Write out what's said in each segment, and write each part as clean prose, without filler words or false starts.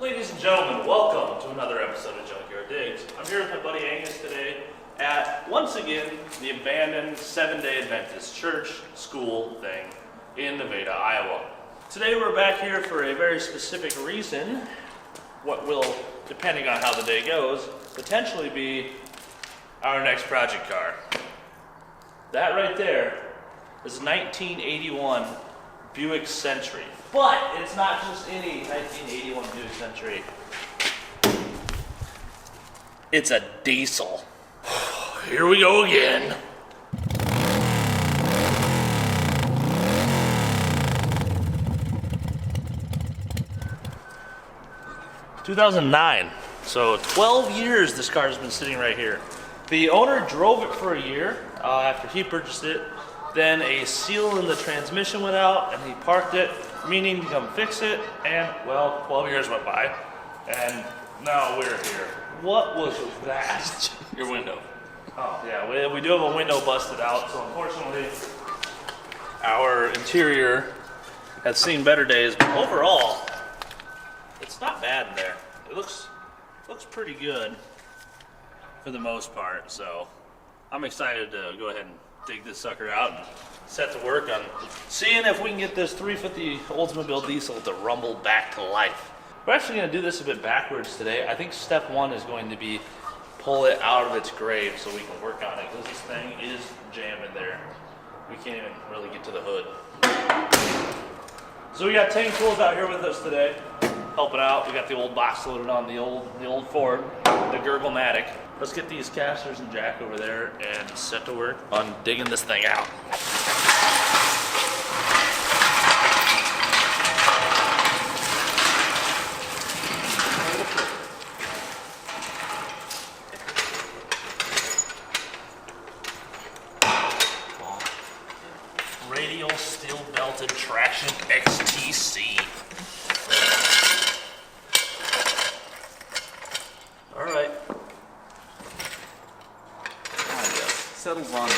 Ladies and gentlemen, welcome to another episode of Junkyard Digs. I'm here with my buddy Angus today at, once again, the abandoned Seventh-day Adventist church school thing in Nevada, Iowa. Today we're back here for a very specific reason. What will, depending on how the day goes, potentially be our next project car. That right there is a 1981 Buick Century. But it's not just any 1981 Buick Century. It's a diesel. Here we go again. (2009). So 12 years this car has been sitting right here. The owner drove it for a year after he purchased it. Then a seal in the transmission went out and he parked it, meaning to come fix it, and well, 12 years went by, and now we're here. What was that? Your window. Oh yeah, we do have a window busted out, so unfortunately our interior has seen better days, but overall, it's not bad in there. It looks pretty good for the most part, so I'm excited to go ahead and dig this sucker out and set to work on seeing if we can get this 350 Oldsmobile diesel to rumble back to life. We're actually going to do this a bit backwards today. I think step one is going to be pull it out of its grave so we can work on it, because this thing is jamming there. We can't even really get to the hood. So we got Tank Tools out here with us today, helping out. We got the old box loaded on the old Ford, the Gurgle-matic. Let's get these casters and jack over there and set to work on digging this thing out. Radial steel belted traction XTC. All right. Settles on.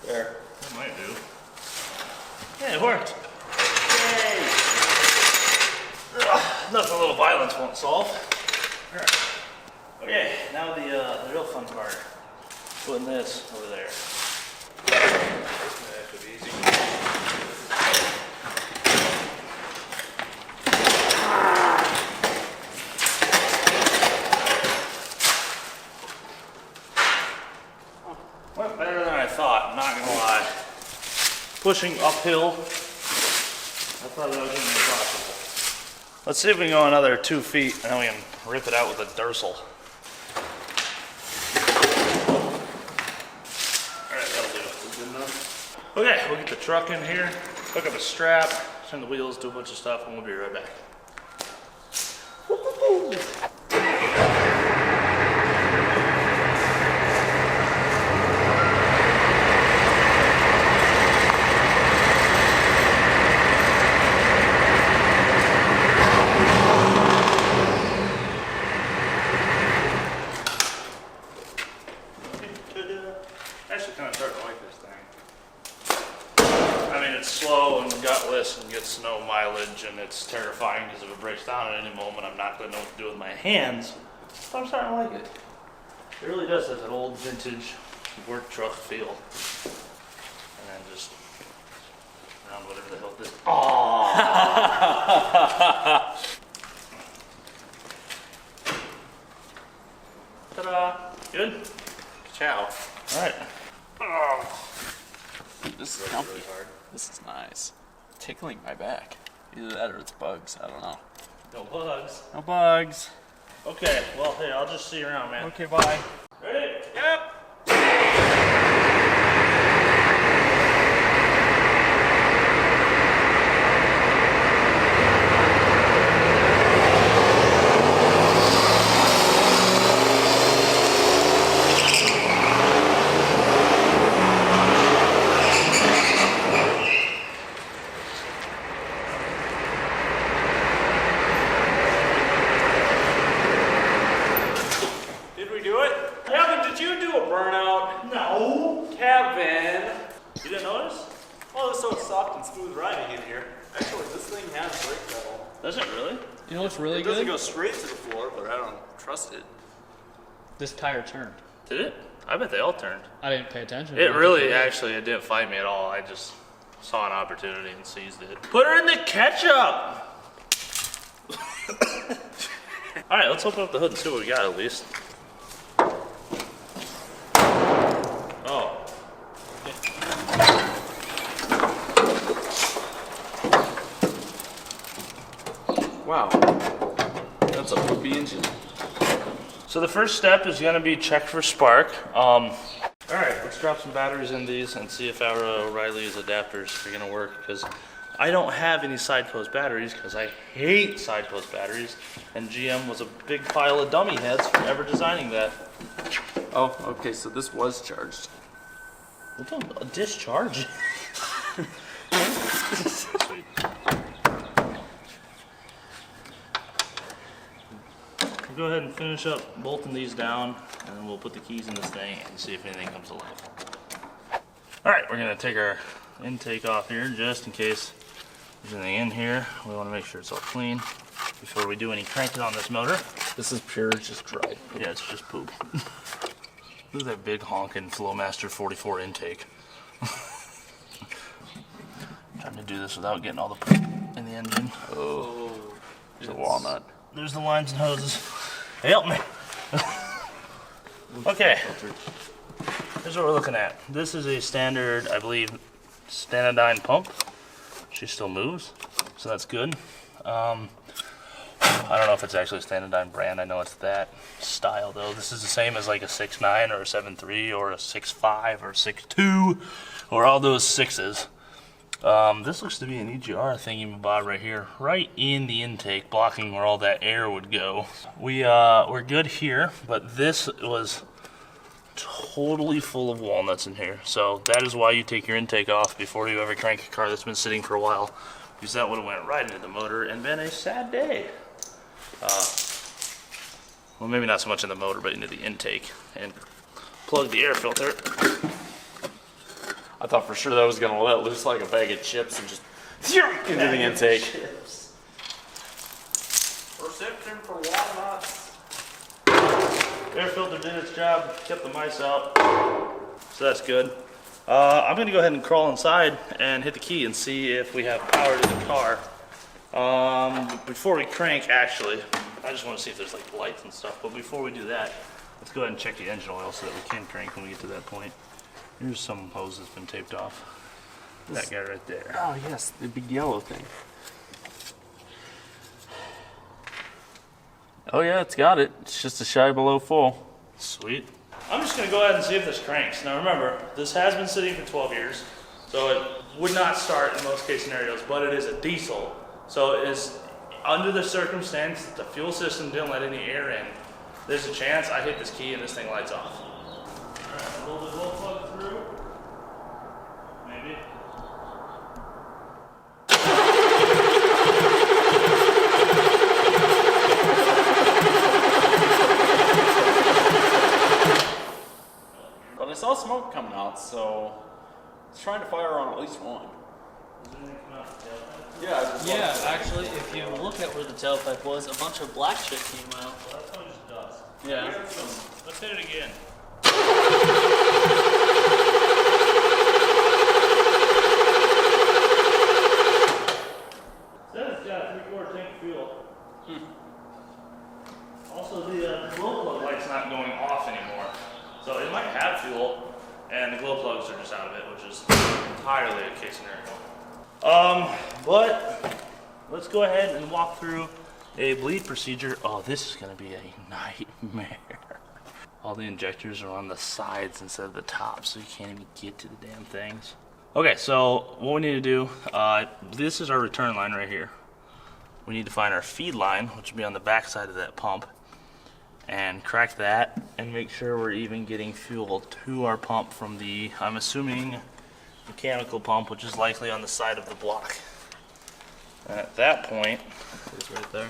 There. That might do. Yeah, it worked. Yay! Nothing a little violence won't solve. All right. Okay, now the real fun part. Putting this over there. That should be easy. Went better than I thought, I'm not gonna lie. Pushing uphill, I thought that was gonna be impossible. Let's see if we can go another 2 feet and then we can rip it out with a Dursel. Alright, that'll do. Good enough. Okay, we'll get the truck in here, hook up a strap, turn the wheels, do a bunch of stuff, and we'll be right back. Slow and gutless and gets no mileage, and it's terrifying because if it breaks down at any moment, I'm not going to know what to do with my hands. But I'm starting to like it. It really does have that old vintage work truck feel. And then just around whatever the hell this. Oh! Ta-da! Good? Ciao. All right. Oh. This is comfy. This is nice. Tickling my back. Either that or it's bugs. I don't know. No bugs. No bugs. Okay, well, hey, I'll just see you around, man. Okay, bye. Ready? Yep. Did we do it? Oh, it's so soft and smooth riding in here. Actually, this thing has brake pedal. Does it really? You know what's really It good? doesn't go straight to the floor, but I don't trust it. This tire turned. Did it? I bet they all turned. I didn't pay attention. It really, actually, it didn't fight me at all. I just saw an opportunity and seized it. Put her in the ketchup! All right, let's open up the hood and see what we got at least. Oh. Wow. That's a poopy engine. So the first step is gonna be check for spark. All right, let's drop some batteries in these and see if our O'Reilly's adapters are gonna work, because I don't have any side post batteries because I hate side post batteries, and GM was a big pile of dummy heads for ever designing that. Oh, okay, so this was charged. What a discharge. Sweet. Go ahead and finish up bolting these down, and then we'll put the keys in this thing and see if anything comes to life. All right, we're gonna take our intake off here just in case there's anything in here. We wanna make sure it's all clean before we do any cranking on this motor. This is pure, just dry. Yeah, it's just poop. Look at that big honking Flowmaster 44 intake. Trying to do this without getting all the poop in the engine. Oh, there's a walnut. There's the lines and hoses. Help me. Okay, here's what we're looking at. This is a standard, I believe, Stanodyne pump. She still moves, so that's good. I don't know if it's actually a Stanodyne brand. I know it's that style though. This is the same as like a 6.9 or a 7.3 or a 6.5 or 6.2 or all those sixes. This looks to be an EGR thingy-mabob right here, right in the intake, blocking where all that air would go. We're good here, but this was totally full of walnuts in here. So that is why you take your intake off before you ever crank a car that's been sitting for a while, because that would have went right into the motor and been a sad day. Well, maybe not so much in the motor, but into the intake, and plug the air filter. I thought for sure that was gonna let loose like a bag of chips and just into the intake. Chips. Reception for walnuts. Air filter did its job, kept the mice out, so that's good. I'm gonna go ahead and crawl inside and hit the key and see if we have power to the car. Before we crank, actually, I just want to see if there's like lights and stuff, but before we do that, let's go ahead and check the engine oil so that we can crank when we get to that point. Here's some hose that's been taped off. That guy right there. Oh yes, the big yellow thing. Oh yeah, it's got it. It's just a shy below full. Sweet. I'm just gonna go ahead and see if this cranks. Now remember, this has been sitting for 12 years, so it would not start in most case scenarios, but it is a diesel. So it is under the circumstance that the fuel system didn't let any air in. There's a chance I hit this key and this thing lights off. All right, pull the glow plug through. Maybe. But I saw smoke coming out, so I was trying to fire on at least one. Yeah, actually, if you look at where the tailpipe was, a bunch of black shit came out. Well, that's probably just dust. Yeah. Let's hit it again. Says it's got a 3/4 tank of fuel. Also, the glow plug light's not going off anymore. So it might have fuel, and the glow plugs are just out of it, which is entirely a case scenario. But let's go ahead and walk through a bleed procedure. Oh, this is gonna be a nightmare. All the injectors are on the sides instead of the top, so you can't even get to the damn things. Okay, so what we need to do, this is our return line right here. We need to find our feed line, which will be on the back side of that pump, and crack that and make sure we're even getting fuel to our pump from the, I'm assuming, mechanical pump, which is likely on the side of the block. And at that point, it's right there.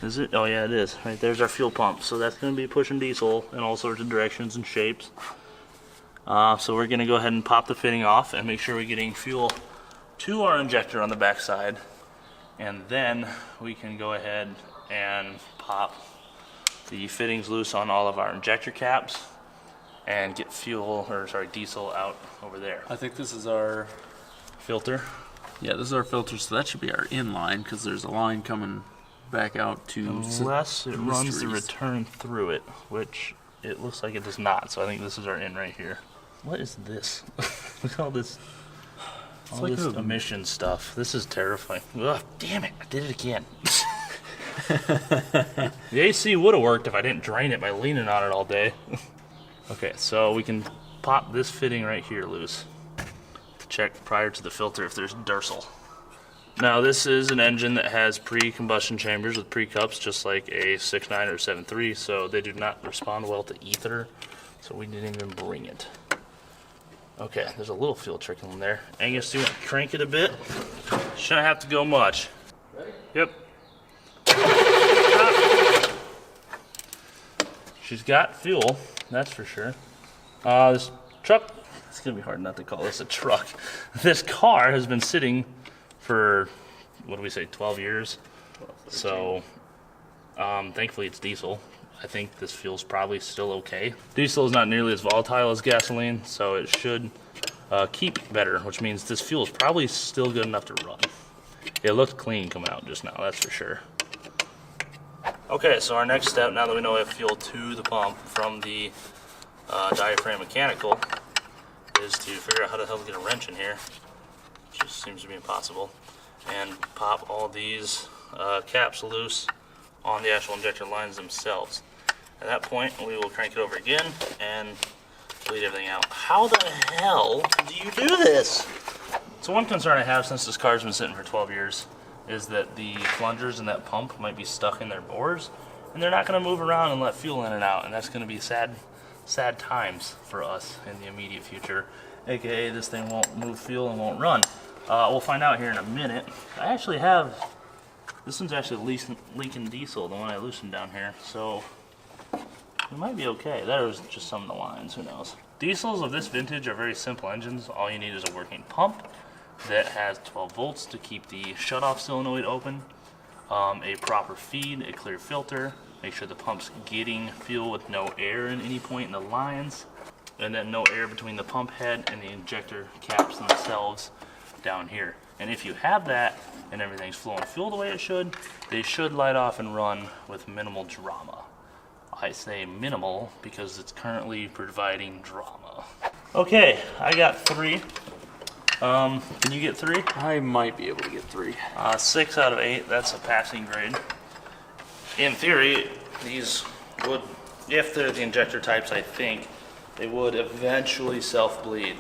Is it? Oh yeah, it is. Right there's our fuel pump. So that's going to be pushing diesel in all sorts of directions and shapes. So we're gonna go ahead and pop the fitting off and make sure we're getting fuel to our injector on the back side. And then we can go ahead and pop the fittings loose on all of our injector caps and get diesel out over there. I think this is our Filter. Yeah, this is our filter, so that should be our in line because there's a line coming back out to. Unless it runs the mysteries. return through it, which it looks like it does not. So I think this is our in right here. What is this? Look at all this. All like this a- emission stuff. This is terrifying. Ugh, damn it! I did it again. The AC would have worked if I didn't drain it by leaning on it all day. Okay, so we can pop this fitting right here loose to check prior to the filter if there's Dursel. Now this is an engine that has pre-combustion chambers with pre-cups, just like a 6.9 or 7.3, so they do not respond well to ether, so we didn't even bring it. Okay, there's a little fuel trickling there. Angus, do you want to crank it a bit? Shouldn't have to go much. Ready? Yep. She's got fuel, that's for sure. This truck, it's gonna be hard not to call this a truck. This car has been sitting for, what do we say, 12 years? So, thankfully it's diesel. I think this fuel's probably still okay. Diesel is not nearly as volatile as gasoline, so it should keep better, which means this fuel is probably still good enough to run. It looked clean coming out just now, that's for sure. Okay, so our next step, now that we know we have fuel to the pump from the diaphragm mechanical, is to figure out how the hell to get a wrench in here, which just seems to be impossible, and pop all these caps loose on the actual injector lines themselves. At that point, we will crank it over again and bleed everything out. How the hell do you do this? So one concern I have since this car's been sitting for 12 years is that the plungers in that pump might be stuck in their bores, and they're not going to move around and let fuel in and out, and that's going to be sad times for us in the immediate future, aka this thing won't move fuel and won't run. We'll find out here in a minute. I actually have, this one's actually leaking diesel, the one I loosened down here, so we might be okay. That was just some of the lines, who knows. Diesels of this vintage are very simple engines. All you need is a working pump that has 12 volts to keep the shutoff solenoid open, a proper feed, a clear filter, make sure the pump's getting fuel with no air in any point in the lines, and then no air between the pump head and the injector caps themselves down here. And if you have that and everything's flowing fuel the way it should, they should light off and run with minimal drama. I say minimal because it's currently providing drama. Okay, I got 3. Can you get 3? I might be able to get 3. 6 out of 8, that's a passing grade. In theory, these would, if they're the injector types, I think, they would eventually self-bleed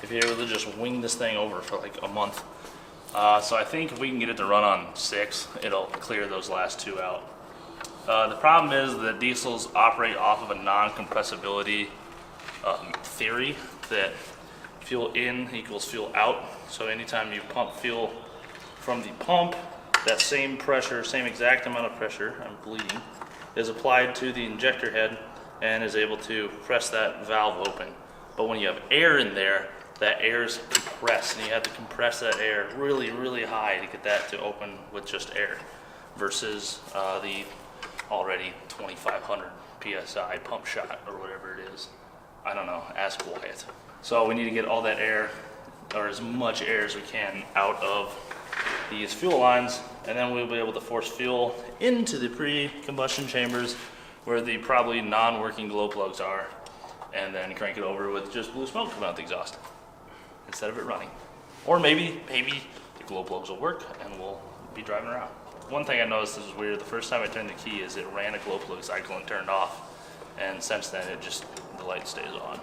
if you're able to just wing this thing over for like a month. So I think if we can get it to run on 6, it'll clear those last 2 out. The problem is that diesels operate off of a non-compressibility theory that fuel in equals fuel out. So anytime you pump fuel from the pump, that same pressure, same exact amount of pressure, I'm bleeding, is applied to the injector head and is able to press that valve open. But when you have air in there, that air is compressed, and you have to compress that air really, really high to get that to open with just air, versus the already 2,500 PSI pump shot or whatever it is. I don't know, ask Wyatt. So we need to get all that air, or as much air as we can, out of these fuel lines, and then we'll be able to force fuel into the pre-combustion chambers where the probably non-working glow plugs are, and then crank it over with just blue smoke coming out the exhaust instead of it running. Or maybe the glow plugs will work and we'll be driving around. One thing I noticed is weird, the first time I turned the key is it ran a glow plug cycle and turned off, and since then it just, the light stays on.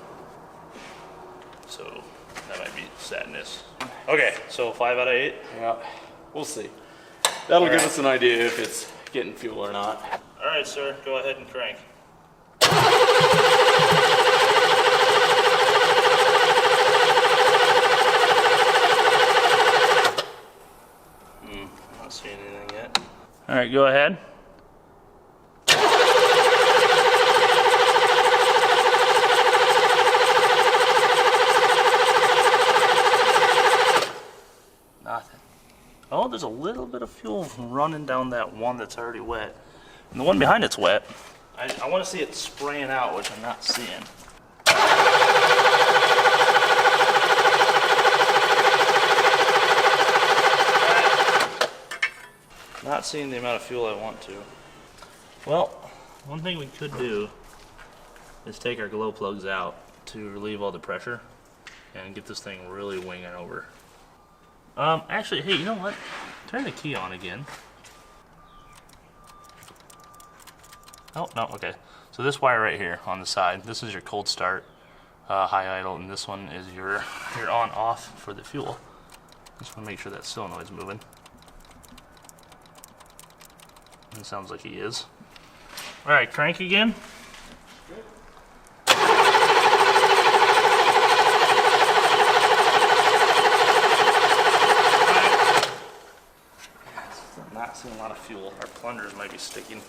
So that might be sadness. Okay, so 5 out of 8. Yeah, we'll see. That'll give Alright. us an idea if it's getting fuel or not. All right, sir, go ahead and crank. Not seeing anything yet. All right, go ahead. Nothing. Oh, there's a little bit of fuel running down that one that's already wet. And the one behind it's wet. I want to see it spraying out, which I'm not seeing. Not seeing the amount of fuel I want to. Well, one thing we could do is take our glow plugs out to relieve all the pressure and get this thing really winging over. Actually, hey, you know what? Turn the key on again. Oh, no, okay. So this wire right here on the side, this is your cold start, high idle, and this one is your on off for the fuel. Just want to make sure that solenoid's moving. It sounds like he is. Alright, crank again. I'm not seeing a lot of fuel. Our plungers might be sticking.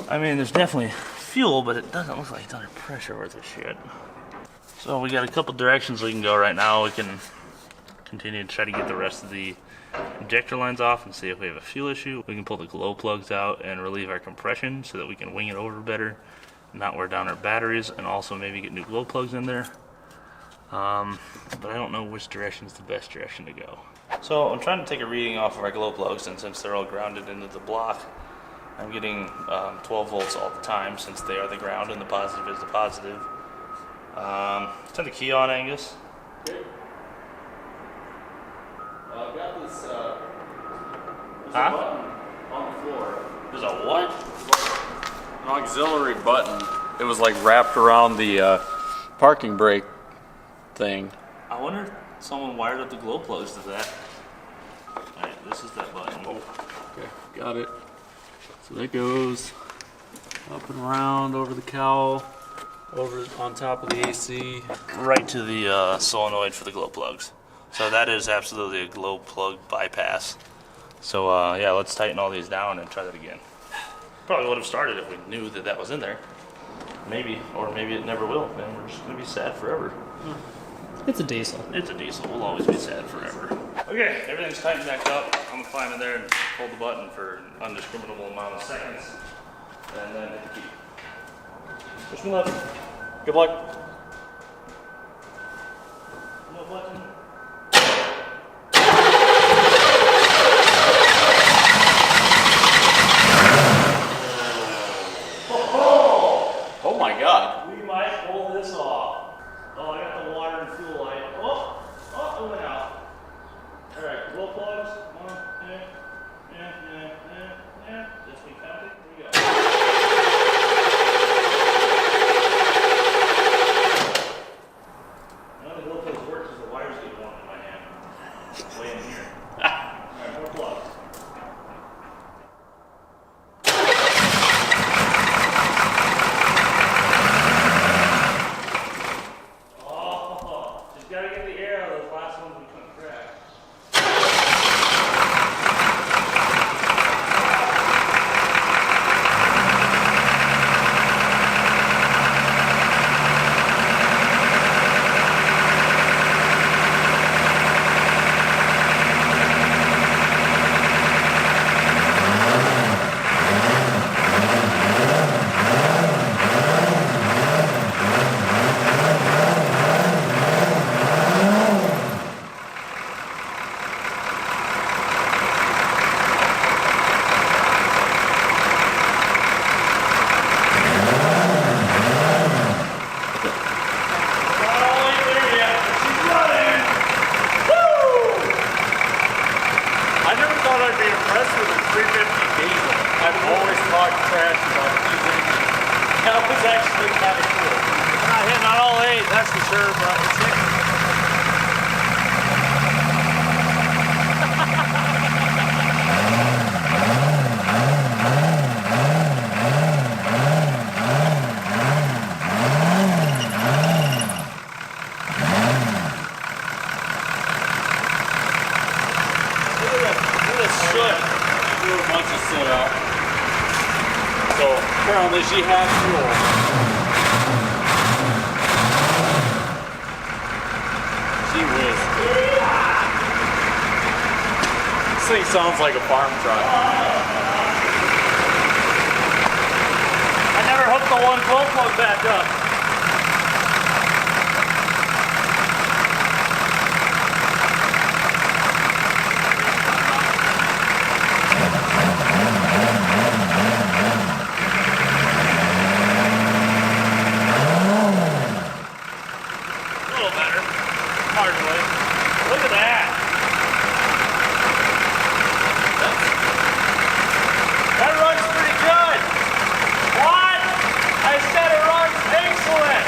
I mean, there's definitely fuel, but it doesn't look like it's under pressure worth a shit. So we got a couple directions we can go right now. We can continue to try to get the rest of the injector lines off and see if we have a fuel issue. We can pull the glow plugs out and relieve our compression so that we can wing it over better, not wear down our batteries, and also maybe get new glow plugs in there. But I don't know which direction is the best direction to go. So I'm trying to take a reading off of our glow plugs, and since they're all grounded into the block, I'm getting 12 volts all the time since they are the ground and the positive is the positive. Turn the key on, Angus. Okay. I've got this there's a button on the floor. There's a what? An auxiliary button. It was like wrapped around the parking brake thing. I wonder if someone wired up the glow plugs to that. Alright, this is that button. Oh, okay, got it. So that goes up and around over the cowl, over on top of the AC. Right to the solenoid for the glow plugs. So that is absolutely a glow plug bypass. So yeah, let's tighten all these down and try that again. Probably would have started if we knew that that was in there. Maybe, or maybe it never will, and we're just gonna be sad forever. It's a diesel. It's a diesel, we'll always be sad forever. Okay, everything's tightened back up. I'm gonna climb in there and hold the button for an undiscriminable amount of seconds, and then hit the key. Push me left. Good luck. No button. Oh my God. We might pull this off. Oh, I got the water and fuel light. Oh, it went out. All right, glow plugs. One, Just be counted. Here we go. None of the glow plugs work because the wires get warm in my hand. Way in here. All right, more plugs. Just gotta get the air out of those last ones we couldn't crack. I never thought I'd be impressed with a 350 diesel. I've always talked trash about using. That was actually kind of cool. We're not hitting on all 8, that's for sure, but it's hitting. Do a bunch of setup. So apparently she has fuel. She whiz. thing sounds like a farm truck. I never hooked the one glowplug back up. A little better. Hardly. Look at that. That runs pretty good. What? I said it runs excellent.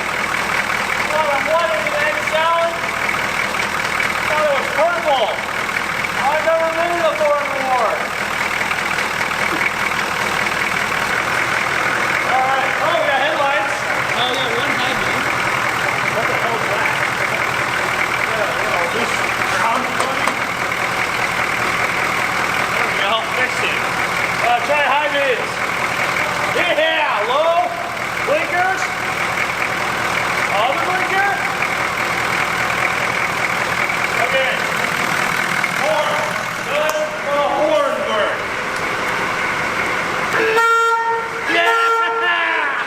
What, I'm wanting an egg salad? I thought it was purple. I've never been in a Thorn War. Alright, oh, we got headlights. Oh yeah, one high beam. What the hell is that? This round funny. There we go, fixed it. Try high beams. Yeah, low. Blinkers. Other blinker. Okay. Horn. Does the horn work? Yeah!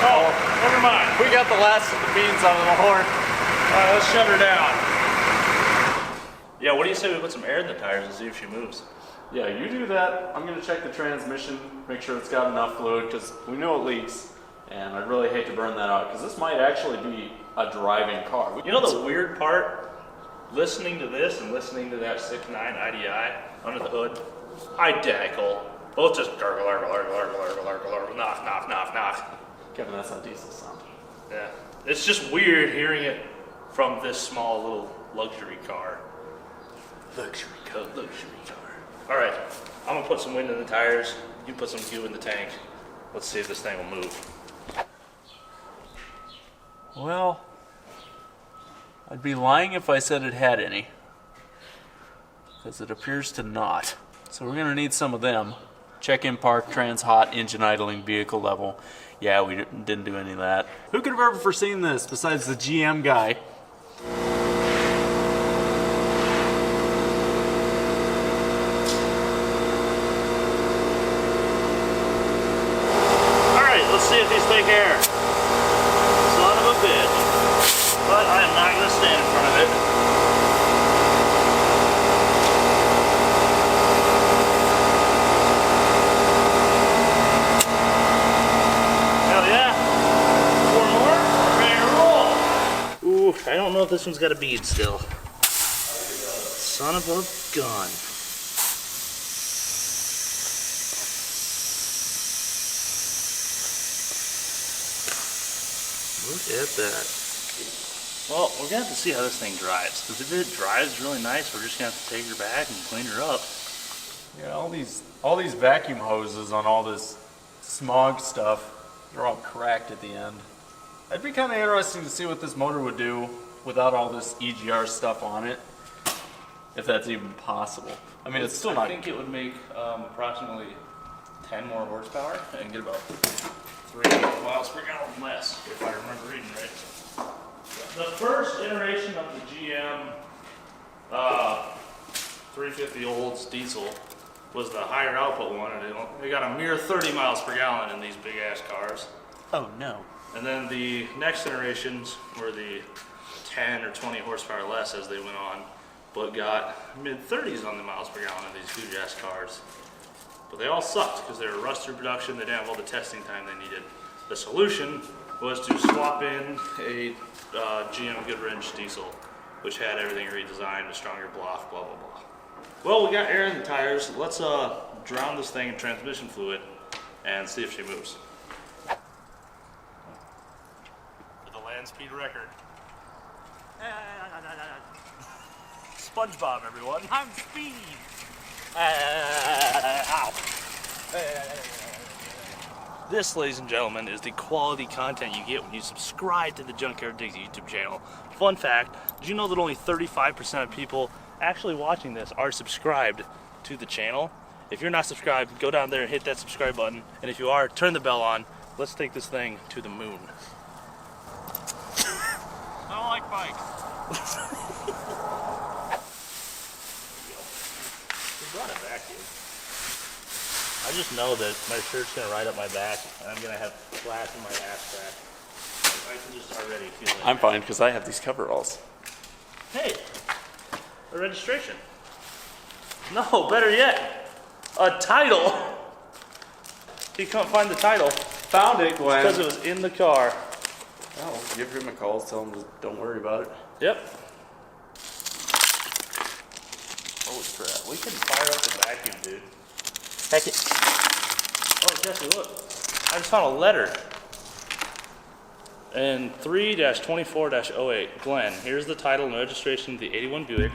Oh, never mind. We got the last of the beans out of the horn. Alright, let's shut her down. Yeah, what do you say we put some air in the tires and see if she moves? Yeah, you do that. I'm gonna check the transmission, make sure it's got enough fluid, because we know it leaks, and I'd really hate to burn that out, because this might actually be a driving car. You know the weird part? Listening to this and listening to that 6.9 IDI under the hood, identical. Both just gargle, gargle, gargle, gargle, gargle, gargle, gargle, knock, knock, knock, knock. Kevin, that's not diesel sound. Yeah, it's just weird hearing it from this small little luxury car. Luxury car. All right, I'm gonna put some wind in the tires. You put some goo in the tank. Let's see if this thing will move. Well, I'd be lying if I said it had any, because it appears to not. So we're gonna need some of them. Check in park, trans hot, engine idling, vehicle level. Yeah, we didn't do any of that. Who could have ever foreseen this besides the GM guy? Alright, let's see if these take air. Son of a bitch. But I am not gonna stand in front of it. Hell yeah. 4 more? Ready to roll. Ooh, I don't know if this one's got a bead still. Son of a gun. Look at that. Well, we're gonna have to see how this thing drives. Because if it drives really nice, we're just gonna have to take her back and clean her up. Yeah, all these vacuum hoses on all this smog stuff, they're all cracked at the end. It'd be kind of interesting to see what this motor would do without all this EGR stuff on it, if that's even possible. I mean, it's still not. I think it would make approximately 10 more horsepower and get about 3 miles per gallon less, if I remember reading right. The first iteration of the GM 350 olds diesel was the higher output one, and they got a mere 30 miles per gallon in these big ass cars. Oh no. And then the next generations were the 10 or 20 horsepower less as they went on, but got mid 30s on the miles per gallon in these huge ass cars. But they all sucked because they were rust through production, they didn't have all the testing time they needed. The solution was to swap in a GM Goodwrench diesel, which had everything redesigned, a stronger block, blah, blah, blah. Well, we got air in the tires. Let's drown this thing in transmission fluid and see if she moves. For the land speed record. SpongeBob, everyone. I'm Speed. Ow. This, ladies and gentlemen, is the quality content you get when you subscribe to the Junkyard Digs YouTube channel. Fun fact, did you know that only 35% of people actually watching this are subscribed to the channel? If you're not subscribed, go down there and hit that subscribe button. And if you are, turn the bell on. Let's take this thing to the moon. I don't like bikes. I just know that my shirt's gonna ride up my back, and I'm gonna have flat in my ass crack. I can just already feel it. I'm fine because I have these coveralls. Hey, a registration. No, better yet, a title. He couldn't find the title Found it, Glenn. because it was in the car. Oh, give him a call. Tell him to don't worry about it. Yep. Holy crap, we can fire up the vacuum, dude. Heck it. Oh, Jesse, look. I just found a letter. And 3-24-08. Glenn, here's the title and registration of the 81 Buick.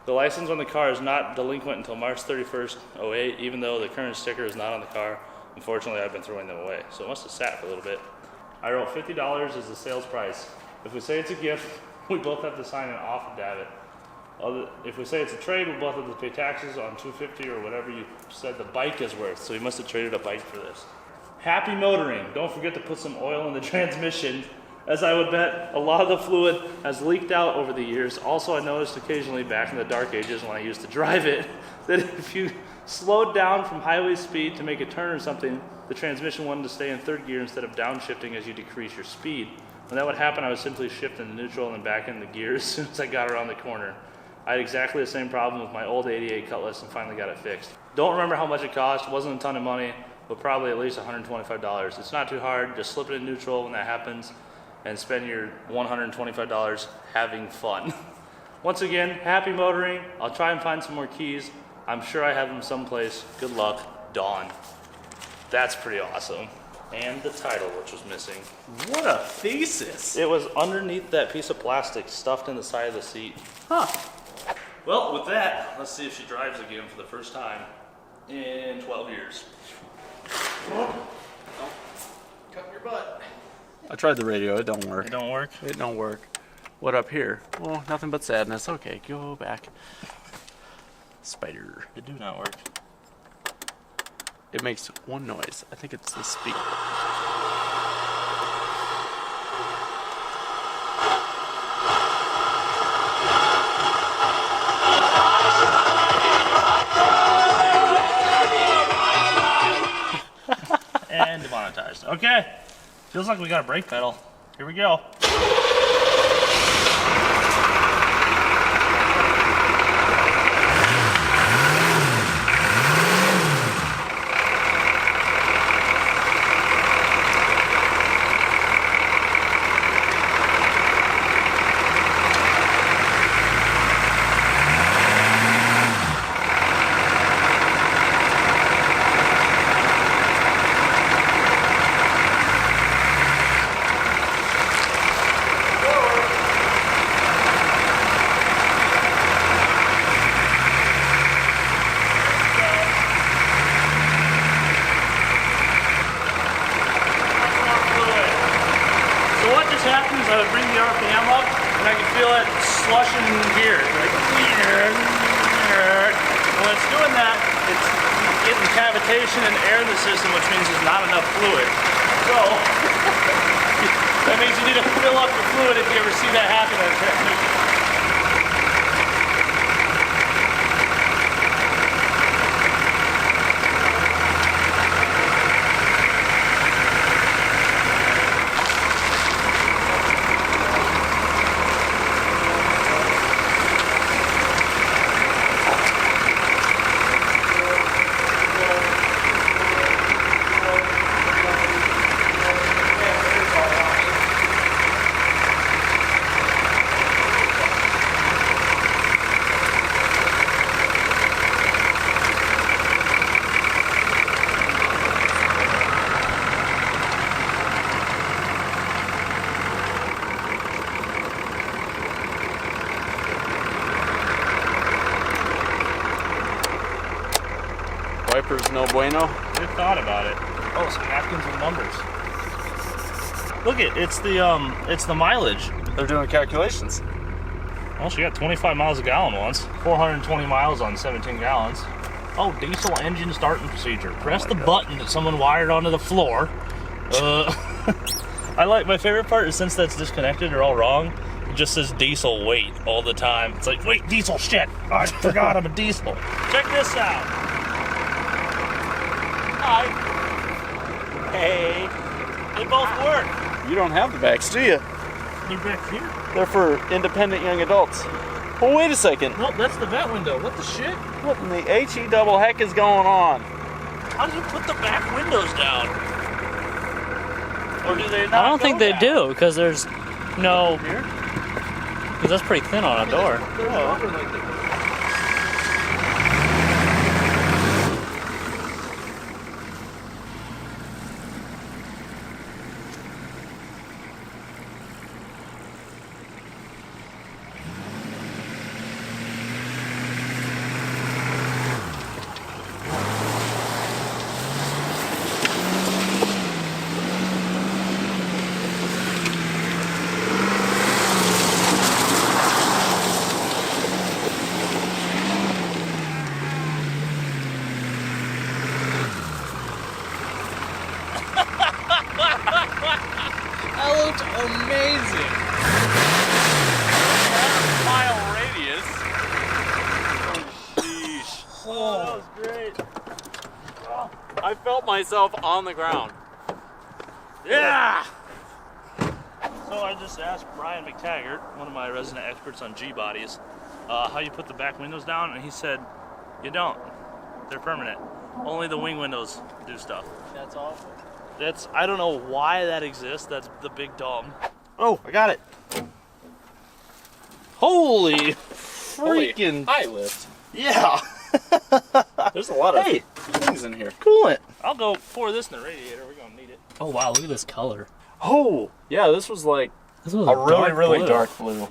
The license on the car is not delinquent until March 31st, 08, even though the current sticker is not on the car. Unfortunately, I've been throwing them away, so it must have sat for a little bit. I wrote $50 as the sales price. If we say it's a gift, we both have to sign an off affidavit. If we say it's a trade, we both have to pay taxes on $250 or whatever you said the bike is worth. So he must have traded a bike for this. Happy motoring. Don't forget to put some oil in the transmission, as I would bet a lot of the fluid has leaked out over the years. Also, I noticed occasionally back in the dark ages when I used to drive it, that if you slowed down from highway speed to make a turn or something, the transmission wanted to stay in third gear instead of downshifting as you decrease your speed. When that would happen, I would simply shift into neutral and then back into gear as soon as I got around the corner. I had exactly the same problem with my old 88 Cutlass and finally got it fixed. Don't remember how much it cost, it wasn't a ton of money, but probably at least $125. It's not too hard, just slip it in neutral when that happens and spend your $125 having fun. Once again, happy motoring. I'll try and find some more keys. I'm sure I have them someplace. Good luck, Dawn. That's pretty awesome. And the title, which was missing. What a thesis. It was underneath that piece of plastic stuffed in the side of the seat. Huh. Well, with that, let's see if she drives again for the first time in 12 years. Cut your butt. I tried the radio. It don't work. It don't work? It don't work. What up here? Oh, nothing but sadness. Okay, go back. Spider. It do not work. It makes one noise. I think it's the speaker. And demonetized. Okay. Feels like we got a brake pedal. Here we go. I would bring the RPM up, and I could feel it slushing in gear. Like, when it's doing that, it's getting cavitation and air in the system, which means there's not enough fluid. So, that means you need to fill up the fluid if you ever see that happen in a transmission. Wipers no bueno. Good thought about it. Oh, some napkins with numbers. Look it's the mileage. They're doing calculations. Well, she got 25 miles a gallon once. 420 miles on 17 gallons. Oh, diesel engine starting procedure. Press the button that someone wired onto the floor. I like, my favorite part is since that's disconnected or all wrong, it just says diesel wait all the time. It's like, wait, diesel, shit. Oh, I forgot I'm a diesel. Check this out. Hi. Hey. They both work. You don't have the backs, do you? They're back here. They're for independent young adults. Well, wait a second. Nope, that's the vet window. What the shit? What in the HE double heck is going on? How do you put the back windows down? Or do they not? I don't think they down? do, because there's no. Here? Because that's pretty thin on a door. That looked amazing. Mile radius. Oh, sheesh. Oh, that was great. I felt myself on the ground. Yeah! So I just asked Brian McTaggart, one of my resident experts on G-bodies, how you put the back windows down, and he said, you don't. They're permanent. Only the wing windows do stuff. That's awful. I don't know why that exists. That's the big dumb. Oh, I got it. Holy freaking high lift. yeah. There's a lot of Hey. things in here. Coolant. I'll go pour this in the radiator. We're gonna need it. Oh wow, look at this color. Oh, yeah, this was like This was a really, really blue. dark blue.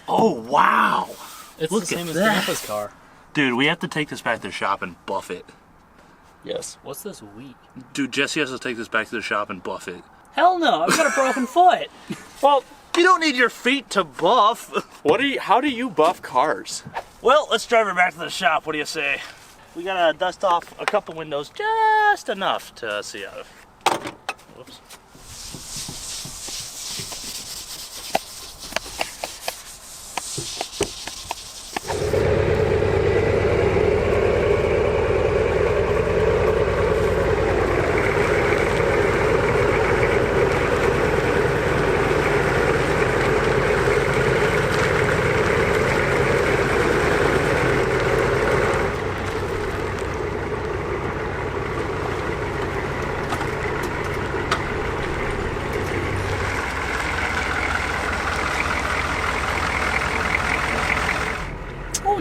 Oh wow. It's Look the same at as that. Grandpa's car. Dude, we have to take this back to the shop and buff it. Yes. What's this wheat? Dude, Jesse has to take this back to the shop and buff it. Hell no, I've got a broken foot. Well, you don't need your feet to buff. How do you buff cars? Well, let's drive her back to the shop. What do you say? We gotta dust off a couple windows, just enough to see out of. Whoops.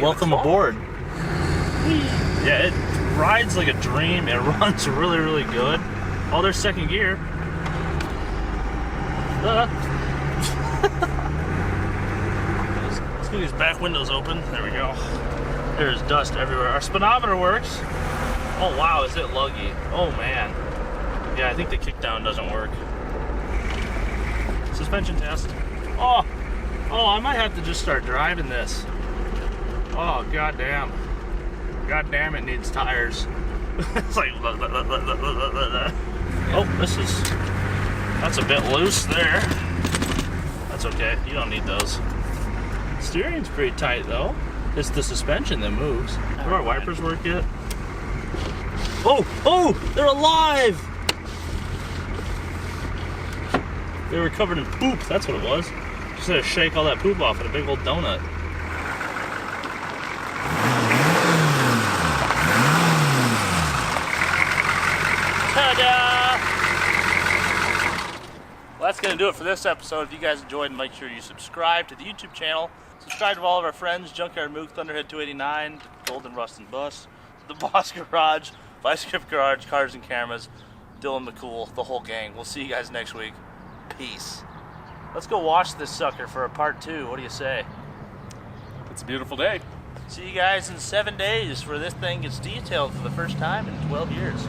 Welcome aboard. Yeah, it rides like a dream. It runs really, really good. Oh, there's second gear. Let's get these back windows open. There we go. There's dust everywhere. Our speedometer works. Oh wow, is it luggy? Oh man. Yeah, I think the kickdown doesn't work. Suspension test. Oh, I might have to just start driving this. Oh, goddamn. Goddamn, it needs tires. It's like, oh, that's a bit loose there. That's okay, you don't need those. Steering's pretty tight though. It's the suspension that moves. Do our wipers work yet? Oh, they're alive! They were covered in poop, that's what it was. Just had to shake all that poop off in a big old donut. Ta-da! Well, that's going to do it for this episode. If you guys enjoyed, make sure you subscribe to the YouTube channel. Subscribe to all of our friends, Junkyard Mook, Thunderhead 289, Golden Rust and Bus, Deboss Garage, Vice Grip Garage, Cars and Cameras, Dylan McCool, the whole gang. We'll see you guys next week. Peace. Let's go wash this sucker for a part 2. What do you say? It's a beautiful day. See you guys in 7 days where this thing gets detailed for the first time in 12 years.